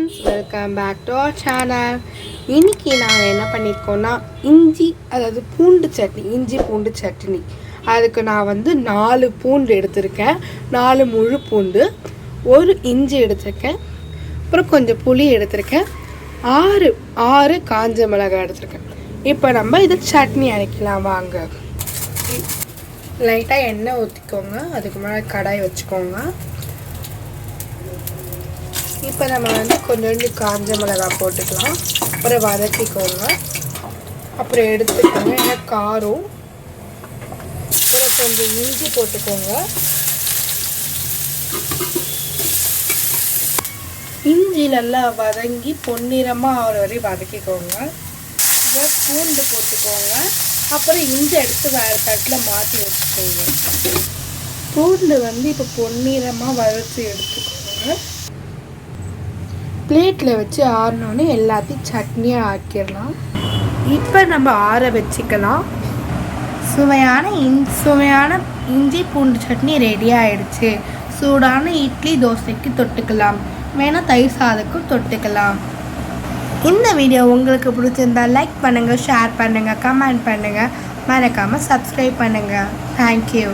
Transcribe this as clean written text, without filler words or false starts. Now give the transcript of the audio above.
friends, welcome back to our channel. இன்னைக்கு நான் என்ன பண்ணிருக்கோம்னா அதாவது பூண்டு சட்னி, இஞ்சி பூண்டு சட்னி. அதுக்கு நான் வந்து 4 பூண்டு எடுத்துருக்கேன், 4 முழு பூண்டு, 1 இஞ்சி எடுத்துருக்கேன், அப்புறம் கொஞ்சம் புளி எடுத்துருக்கேன், 6 காஞ்ச மிளகாய் எடுத்துருக்கேன். இப்போ நம்ம இது சட்னி அரைக்கலாம் வாங்க. லைட்டாக எண்ணெய் ஊற்றிக்கோங்க, அதுக்கு முன்னாடி கடாய் வச்சுக்கோங்க. இப்போ நம்ம வந்து கொஞ்சோண்டு காஞ்ச மிளகாய் போட்டுக்கலாம், அப்புறம் வதக்கிக்கோங்க, அப்புறம் எடுத்துக்கோங்க. ஏன்னா காரம். அப்புறம் கொஞ்சம் இஞ்சி போட்டுக்கோங்க. இஞ்சி நல்லா வதங்கி பொன்னிறமாக ஆகிற வரையும் வதக்கிக்கோங்க. அப்புறம் பூண்டு போட்டுக்கோங்க, அப்புறம் இஞ்சி எடுத்து வேறு தட்டில் மாற்றி வச்சுக்கோங்க. பூண்டு வந்து இப்போ பொன்னிறமாக வறுத்து எடுத்துக்கோங்க. பிளேட்டில் வச்சு ஆறினோன்னு எல்லாத்தையும் சட்னியாக ஆக்கிடலாம். இப்போ நம்ம ஆற வச்சுக்கலாம். சுவையான இஞ்சி பூண்டு சட்னி ரெடி ஆகிடுச்சு. சூடான இட்லி தோசைக்கு தொட்டுக்கலாம், வேணால் தயிர் சாதத்துக்கும் தொட்டுக்கலாம். இந்த வீடியோ உங்களுக்கு பிடிச்சிருந்தா லைக் பண்ணுங்கள், ஷேர் பண்ணுங்கள், கமெண்ட் பண்ணுங்கள், மறக்காமல் சப்ஸ்கிரைப் பண்ணுங்கள். தேங்க்யூ.